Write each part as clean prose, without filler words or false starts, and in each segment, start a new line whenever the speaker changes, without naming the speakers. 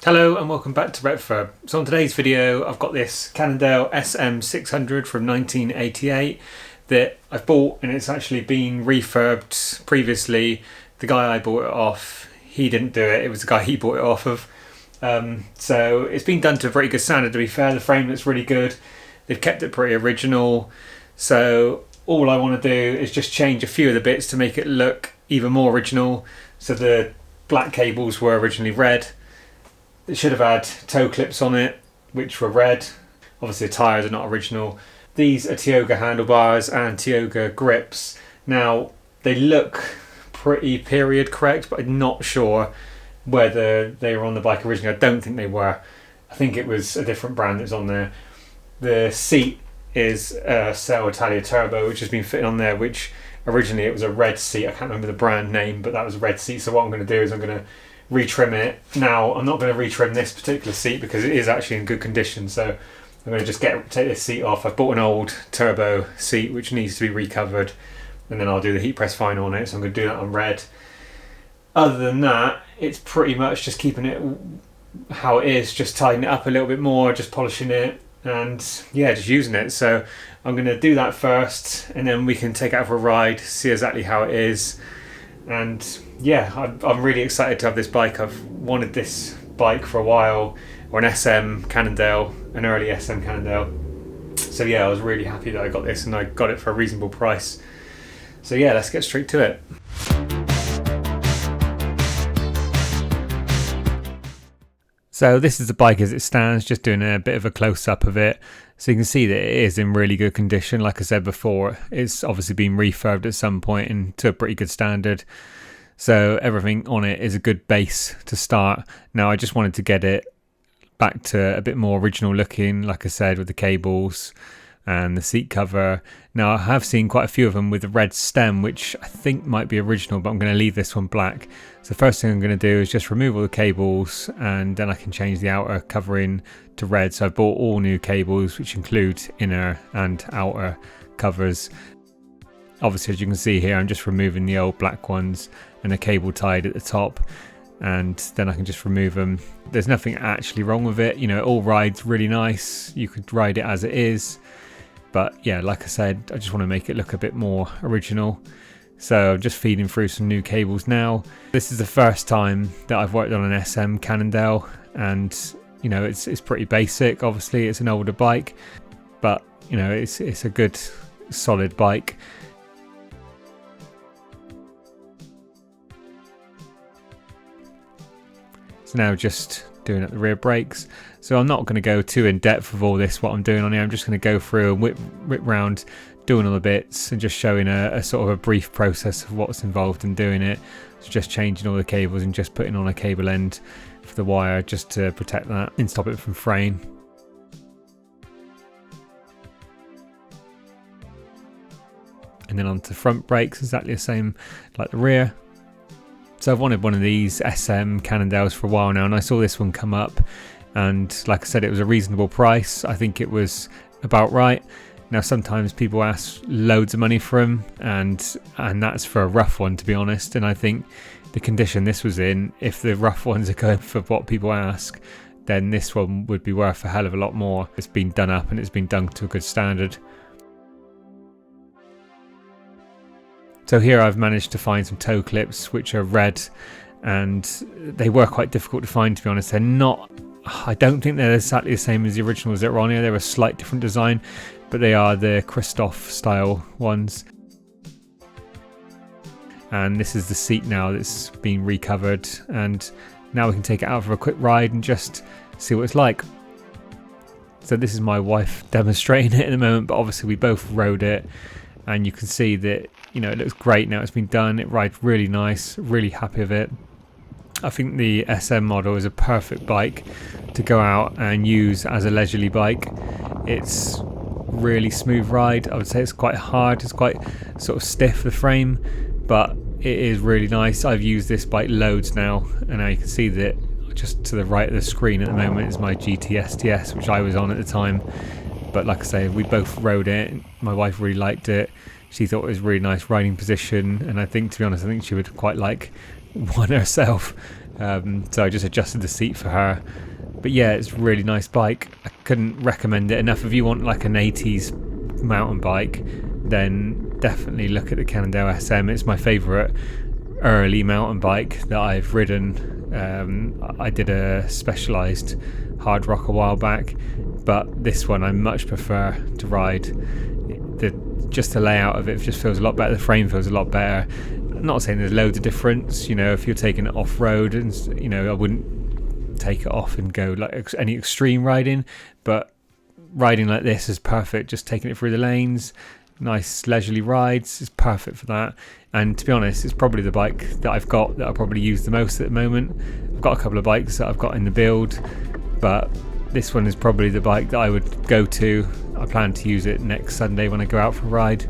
Hello and welcome back to Retfurb. So on today's video I've got this Cannondale SM600 from 1988 that I've bought, and it's actually been refurbed previously. The guy I bought it off, he didn't do it, it was the guy he bought it off of. So it's been done to a pretty good standard, to be fair. The frame looks really good, they've kept it pretty original. So all I want to do is just change a few of the bits to make it look even more original. So the black cables were originally red. It should have had toe clips on it, which were red. Obviously the tyres are not original. These are Tioga handlebars and Tioga grips. Now, they look pretty period correct, but I'm not sure whether they were on the bike originally. I don't think they were. I think it was a different brand that was on there. The seat is a Selle Italia Turbo, which has been fitted on there, which originally it was a red seat. I can't remember the brand name, but that was a red seat. So what I'm going to do is I'm going to retrim it. Now, I'm not going to retrim this particular seat because it is actually in good condition. So I'm going to just take this seat off. I've bought an old turbo seat which needs to be recovered, and then I'll do the heat press final on it. So I'm going to do that on red. Other than that, it's pretty much just keeping it how it is, just tidying it up a little bit more, just polishing it, and yeah, just using it. So I'm going to do that first, and then we can take it out for a ride, see exactly how it is. And yeah, I'm really excited to have this bike. I've wanted this bike for a while, or an SM Cannondale, an early SM Cannondale. So yeah, I was really happy that I got this, and I got it for a reasonable price. So yeah, let's get straight to it. So this is the bike as it stands, just doing a bit of a close-up of it. So you can see that it is in really good condition. Like I said before, it's obviously been refurbed at some point and to a pretty good standard. So everything on it is a good base to start. Now I just wanted to get it back to a bit more original looking, like I said, with the cables and the seat cover. Now I have seen quite a few of them with the red stem, which I think might be original, but I'm going to leave this one black. So the first thing I'm going to do is just remove all the cables, and then I can change the outer covering to red. So I've bought all new cables, which include inner and outer covers. Obviously, as you can see here, I'm just removing the old black ones and the cable tied at the top, and then I can just remove them. There's nothing actually wrong with it, you know, it all rides really nice. You could ride it as it is, but yeah, like I said, I just want to make it look a bit more original. So I'm just feeding through some new cables now. This is the first time that I've worked on an SM Cannondale, and you know, it's pretty basic. Obviously it's an older bike, but you know, it's a good solid bike. So now just doing up the rear brakes. So I'm not going to go too in depth with all this, what I'm doing on here. I'm just going to go through and whip round doing all the bits and just showing a sort of a brief process of what's involved in doing it. So just changing all the cables and just putting on a cable end for the wire just to protect that and stop it from fraying. And then onto front brakes, exactly the same like the rear. So I've wanted one of these SM Cannondales for a while now, and I saw this one come up, and like I said, it was a reasonable price. I think it was about right. Now sometimes people ask loads of money for them, and that's for a rough one, to be honest. And I think the condition this was in, if the rough ones are going for what people ask, then this one would be worth a hell of a lot more. It's been done up and it's been done to a good standard. So here I've managed to find some toe clips which are red, and they were quite difficult to find, to be honest. They're not, I don't think they're exactly the same as the originals that are on here. They're a slight different design, but they are the Christophe style ones. And this is the seat now that's been recovered, and now we can take it out for a quick ride and just see what it's like. So this is my wife demonstrating it at the moment, but obviously we both rode it, and you can see that, you know, it looks great now it's been done. It rides really nice, really happy with it. I think the SM model is a perfect bike to go out and use as a leisurely bike. It's really smooth ride. I would say it's quite hard, it's quite sort of stiff, the frame, but it is really nice. I've used this bike loads now, and now you can see that just to the right of the screen at the moment is my GT STS, which I was on at the time. But like I say, we both rode it. My wife really liked it. She thought it was a really nice riding position, and I think, to be honest, I think she would quite like one herself. So I just adjusted the seat for her. But yeah, it's a really nice bike. I couldn't recommend it enough. If you want like an 80s mountain bike, then definitely look at the Cannondale SM. It's my favourite early mountain bike that I've ridden. I did a specialised hard rock a while back, but this one I much prefer to ride. Just the layout of it just feels a lot better. The frame feels a lot better. I'm not saying there's loads of difference, you know, if you're taking it off road, and you know, I wouldn't take it off and go like any extreme riding, but riding like this is perfect. Just taking it through the lanes, nice leisurely rides is perfect for that. And to be honest, it's probably the bike that I've got that I probably use the most at the moment. I've got a couple of bikes that I've got in the build, but this one is probably the bike that I would go to. I plan to use it next Sunday when I go out for a ride.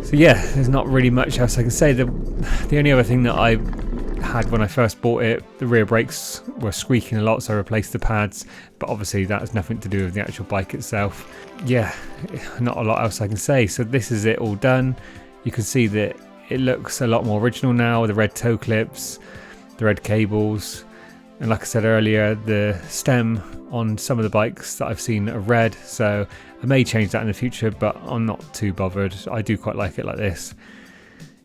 So yeah, there's not really much else I can say. The only other thing that I had when I first bought it, the rear brakes were squeaking a lot, so I replaced the pads, but obviously that has nothing to do with the actual bike itself. Yeah, not a lot else I can say. So this is it all done. You can see that it looks a lot more original now, the red toe clips, the red cables, and like I said earlier, the stem on some of the bikes that I've seen are red, so I may change that in the future, but I'm not too bothered. I do quite like it like this.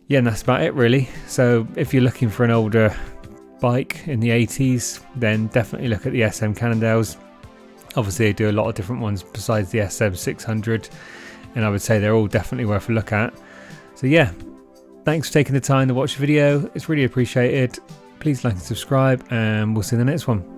Yeah, and that's about it really. So if you're looking for an older bike in the 80s, then definitely look at the SM Cannondales. Obviously they do a lot of different ones besides the SM600, and I would say they're all definitely worth a look at. So yeah, thanks for taking the time to watch the video. It's really appreciated. Please like and subscribe, and we'll see you in the next one.